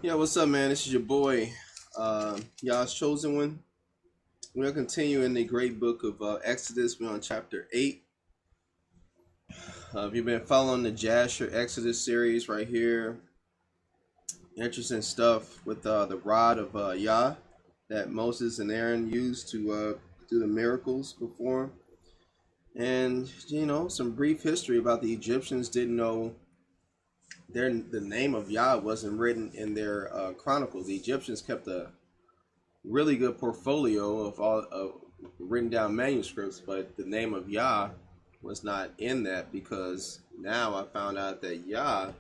Yeah, what's up, man? This is your boy, Yah's Chosen One. We're continuing the great book of Exodus. We're on chapter 8. If you've been following the Jasher Exodus series right here, interesting stuff with the rod of Yah that Moses and Aaron used to do the miracles before. And, some brief history about the Egyptians didn't know the name of Yah wasn't written in their chronicles. The Egyptians kept a really good portfolio of all of written down manuscripts, but the name of Yah was not in that because now I found out that Yah,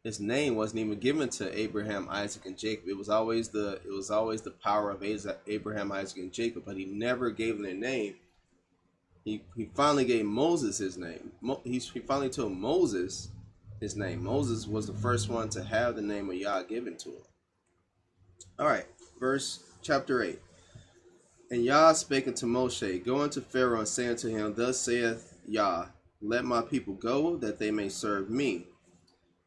his name wasn't even given to Abraham, Isaac, and Jacob. It was always the power of Abraham, Isaac, and Jacob, but he never gave them their name. He finally gave Moses his name. He finally told Moses his name. Moses was the first one to have the name of Yah given to him. All right, chapter 8. And Yah spake unto Moshe, Go unto Pharaoh, and say unto him, Thus saith Yah, Let my people go, that they may serve me.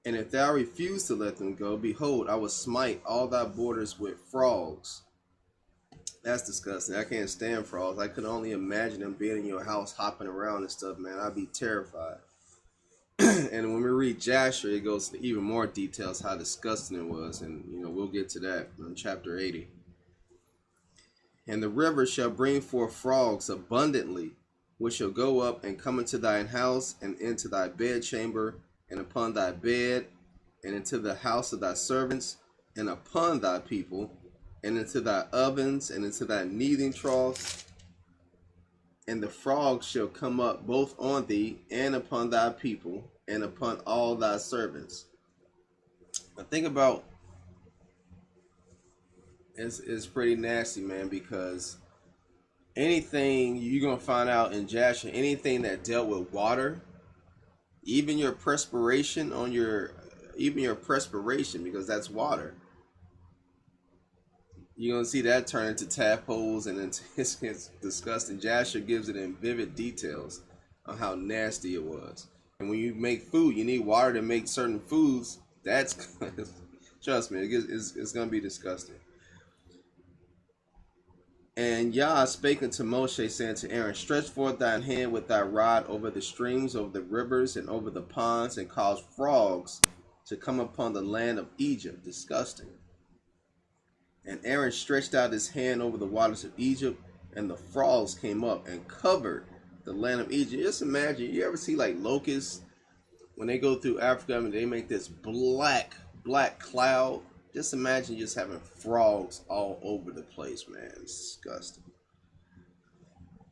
And if thou refuse to let them go, behold, I will smite all thy borders with frogs. That's disgusting. I can't stand frogs. I could only imagine them being in your house, hopping around and stuff, man. I'd be terrified. And when we read Jasher, it goes to even more details how disgusting it was. And, we'll get to that in chapter 80. And the river shall bring forth frogs abundantly, which shall go up and come into thine house, and into thy bedchamber, and upon thy bed, and into the house of thy servants, and upon thy people, and into thy ovens, and into thy kneading troughs. And the frogs shall come up both on thee, and upon thy people, and upon all thy servants. Now think about it's pretty nasty, man, because anything you're gonna find out in Jasher, anything that dealt with water, even your perspiration, because that's water, you're gonna see that turn into tadpoles, and it's disgusting. Jasher gives it in vivid details on how nasty it was. And when you make food, you need water to make certain foods. That's trust me, it's gonna be disgusting. And Yah spake unto Moshe, saying to Aaron, Stretch forth thine hand with thy rod over the streams, over the rivers, and over the ponds, and cause frogs to come upon the land of Egypt. Disgusting. And Aaron stretched out his hand over the waters of Egypt, and the frogs came up and covered the land of Egypt. Just imagine, you ever see like locusts when they go through Africa and they make this black cloud? Just imagine just having frogs all over the place, man. It's disgusting.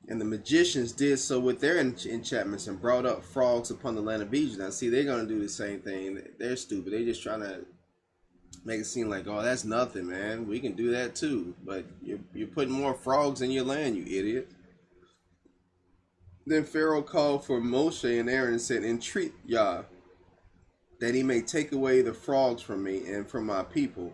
And the magicians did so with their enchantments and brought up frogs upon the land of Egypt. Now, see, they're going to do the same thing. They're stupid. They're just trying to make it seem like, oh, that's nothing, man. We can do that too. But you're putting more frogs in your land, you idiot. Then Pharaoh called for Moshe and Aaron and said, Entreat Yah, that he may take away the frogs from me and from my people,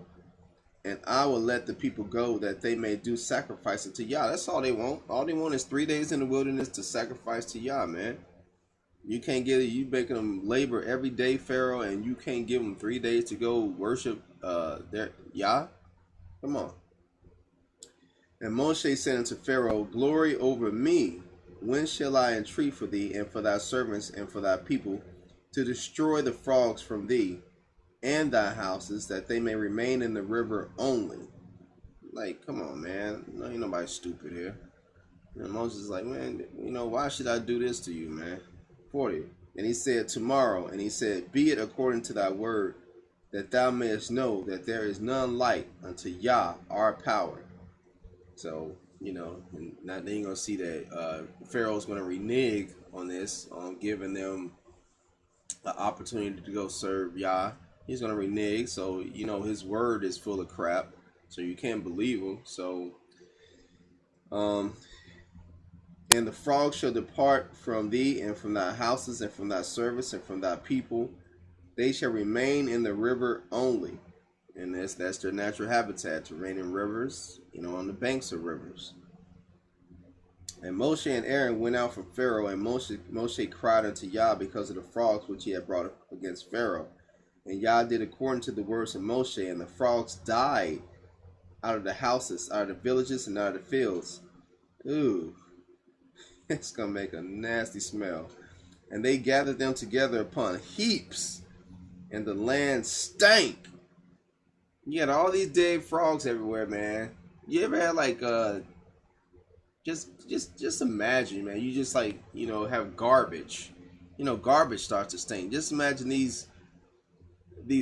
and I will let the people go, that they may do sacrifice unto Yah. That's all they want. All they want is 3 days in the wilderness to sacrifice to Yah, man. You can't get it. You making them labor every day, Pharaoh, and you can't give them 3 days to go worship their Yah? Come on. And Moshe said unto Pharaoh, Glory over me. When shall I entreat for thee and for thy servants and for thy people, to destroy the frogs from thee and thy houses, that they may remain in the river only? Like, come on, man. No, ain't nobody stupid here. And Moses is like, man, why should I do this to you, man? 40. And he said, Tomorrow. And he said, Be it according to thy word, that thou mayest know that there is none like unto Yah our power. So, and now then you're going to see that Pharaoh's going to renege on this, on giving them the opportunity to go serve Yah. He's going to renege. So, his word is full of crap. So you can't believe him. So, and the frogs shall depart from thee and from thy houses and from thy servants and from thy people. They shall remain in the river only. And that's their natural habitat, to remain in rivers, on the banks of rivers. And Moshe and Aaron went out from Pharaoh, and Moshe cried unto Yah because of the frogs which he had brought up against Pharaoh. And Yah did according to the words of Moshe, and the frogs died out of the houses, out of the villages, and out of the fields. Ooh, it's gonna make a nasty smell. And they gathered them together upon heaps, and the land stank. You got all these dead frogs everywhere, man. You ever had like just imagine, man. You just like, have garbage. Garbage starts to stink. Just imagine these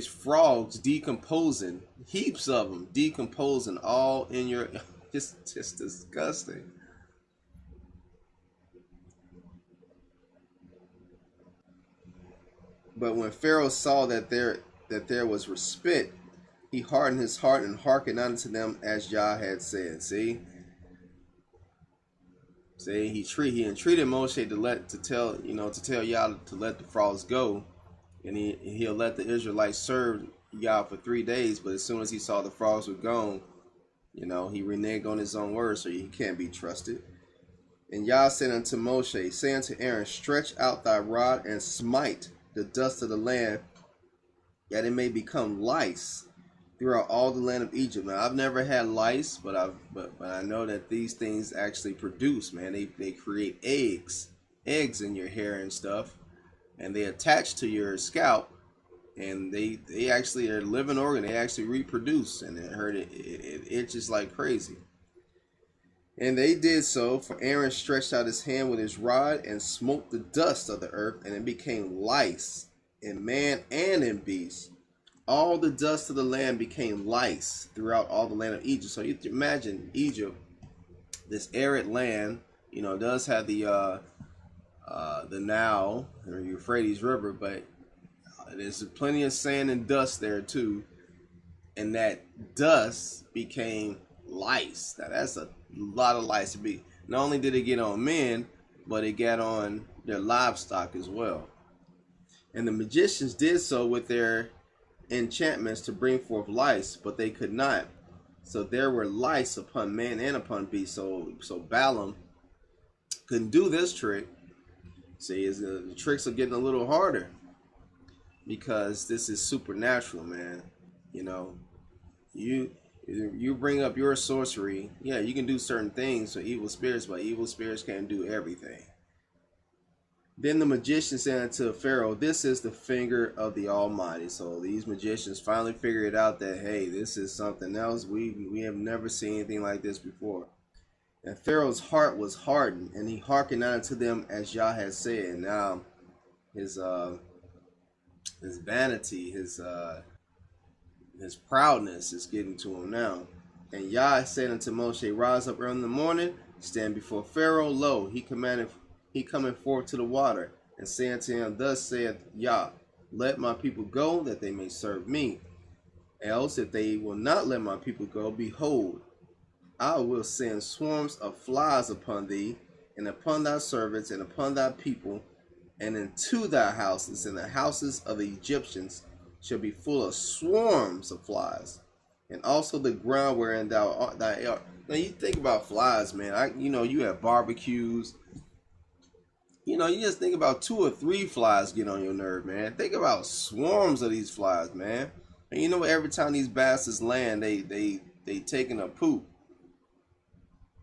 frogs decomposing, heaps of them decomposing all in your just disgusting. But when Pharaoh saw that there was respite, he hardened his heart and hearkened unto them as Yah had said. See, he entreated Moshe to tell Yah to let the frogs go, and he'll let the Israelites serve Yah for 3 days. But as soon as he saw the frogs were gone, he reneged on his own word, so he can't be trusted. And Yah said unto Moshe, say unto Aaron, stretch out thy rod and smite the dust of the land, that it may become lice throughout all the land of Egypt. Now, I've never had lice, but I know that these things actually produce, man. They create eggs in your hair and stuff, and they attach to your scalp, and they actually are living organ. They actually reproduce, and it itches like crazy. And they did so, for Aaron stretched out his hand with his rod and smote the dust of the earth, and it became lice in man and in beast. All the dust of the land became lice throughout all the land of Egypt. So you can imagine Egypt, this arid land, does have the Nile or Euphrates River, but there's plenty of sand and dust there too. And that dust became lice. Now that's a lot of lice. Not only did it get on men, but it got on their livestock as well. And the magicians did so with their enchantments to bring forth lice, but they could not. So there were lice upon man and upon beast. So Balaam couldn't do this trick. See, the tricks are getting a little harder because this is supernatural, man. You bring up your sorcery. Yeah, you can do certain things for evil spirits, but evil spirits can't do everything. Then the magician said unto Pharaoh, this is the finger of the Almighty. So these magicians finally figured out that, hey, this is something else. We have never seen anything like this before. And Pharaoh's heart was hardened, and he hearkened unto them as Yah had said. And now his vanity, his proudness is getting to him now. And Yah said unto Moshe, rise up early in the morning, stand before Pharaoh. Lo, he cometh forth to the water, and say unto him, thus saith Yah, let my people go, that they may serve me. Else, if they will not let my people go, behold, I will send swarms of flies upon thee, and upon thy servants, and upon thy people, and into thy houses, and the houses of the Egyptians shall be full of swarms of flies, and also the ground wherein thou art. Now you think about flies, man. You have barbecues. You just think about 2 or 3 flies get on your nerve, man. Think about swarms of these flies, man. And every time these bastards land, they taking a poop.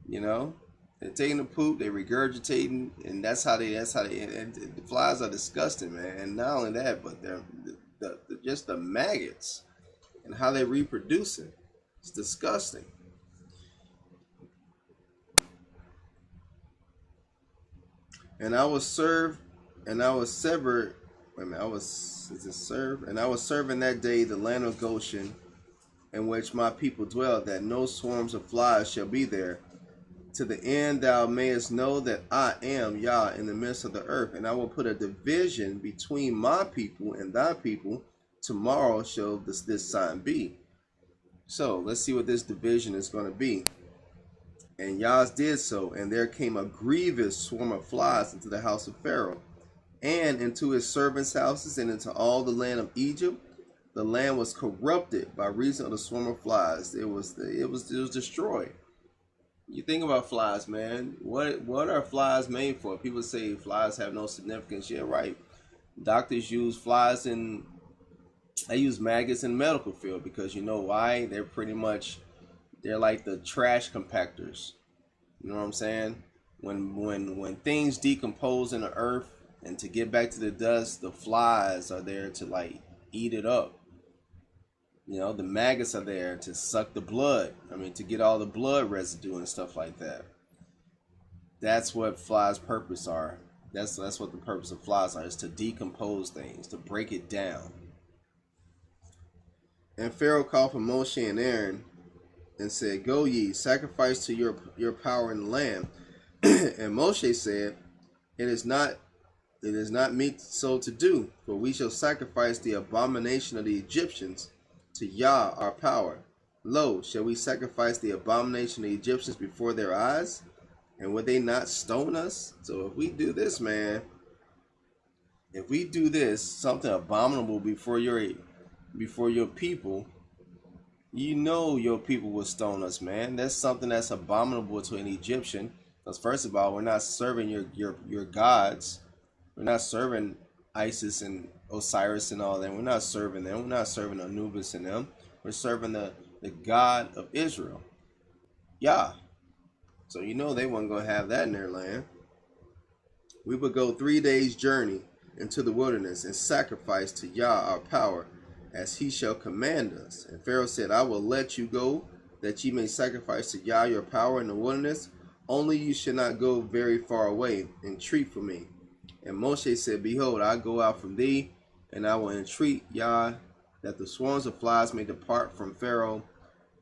They're taking a poop, they regurgitating, and that's how they. And the flies are disgusting, man. And not only that, but they're just the maggots and how they reproducing. It's disgusting. And I was served, and I was severed. Wait a minute, And I was serving that day the land of Goshen, in which my people dwell, that no swarms of flies shall be there, to the end thou mayest know that I am Yah in the midst of the earth. And I will put a division between my people and thy people. Tomorrow shall this sign be. So let's see what this division is going to be. And Yah did so, and there came a grievous swarm of flies into the house of Pharaoh, and into his servants' houses, and into all the land of Egypt. The land was corrupted by reason of the swarm of flies. It was destroyed. You think about flies, man. What are flies made for? People say flies have no significance. Yeah, right. Doctors use flies in They use maggots in the medical field because you know why? They're like the trash compactors. You know what I'm saying? When things decompose in the earth and to get back to the dust, the flies are there to like eat it up. You know, the maggots are there to suck the blood. I mean, to get all the blood residue and stuff like that. That's what flies' purpose are. That's what the purpose of flies are, is to decompose things, to break it down. And Pharaoh called for Moshe and Aaron and said, "Go ye, sacrifice to your power in the land." And Moshe said, It is not meet so to do, for we shall sacrifice the abomination of the Egyptians to Yah our power. Lo, shall we sacrifice the abomination of the Egyptians before their eyes? And would they not stone us? So if we do this, man, if we do this, something abominable before your people, you know your people will stone us, man. That's something that's abominable to an Egyptian. Because first of all, we're not serving your gods. We're not serving Isis and Osiris and all that. We're not serving them. We're not serving Anubis and them. We're serving the God of Israel, Yah. So you know they weren't going to have that in their land. We would go 3 days' journey into the wilderness and sacrifice to Yah our power, as he shall command us. And Pharaoh said, I will let you go, that ye may sacrifice to Yah your power in the wilderness. Only you should not go very far away. Entreat for me. And Moshe said, Behold, I go out from thee, and I will entreat Yah, that the swarms of flies may depart from Pharaoh,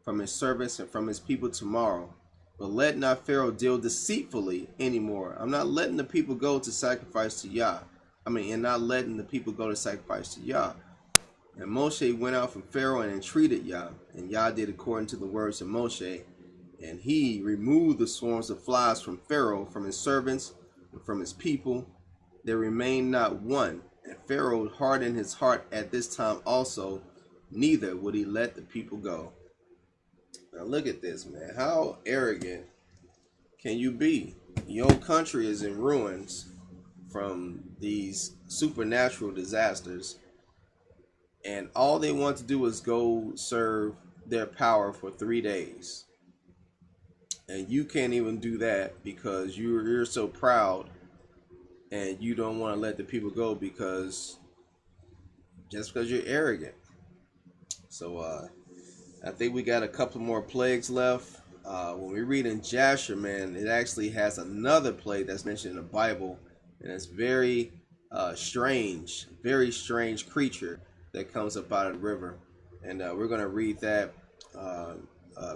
from his servants, and from his people tomorrow. But let not Pharaoh deal deceitfully anymore. I'm not letting the people go to sacrifice to Yah. And not letting the people go to sacrifice to Yah. And Moshe went out from Pharaoh and entreated Yah. And Yah did according to the words of Moshe. And he removed the swarms of flies from Pharaoh, from his servants, and from his people. There remained not one. And Pharaoh hardened his heart at this time also, neither would he let the people go. Now look at this, man. How arrogant can you be? Your country is in ruins from these supernatural disasters, and all they want to do is go serve their power for 3 days. And you can't even do that because you're so proud, and you don't want to let the people go because you're arrogant. So I think we got a couple more plagues left. When we read in Jasher, man, it actually has another plague that's mentioned in the Bible, and it's very strange creature that comes up out of the river. And we're going to read that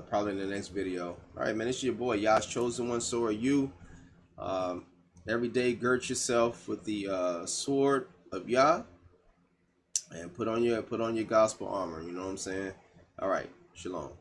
probably in the next video. All right, man, it's your boy, Yah's Chosen One. So are you. Every day, gird yourself with the sword of Yah, and put on your gospel armor. You know what I'm saying? All right, shalom.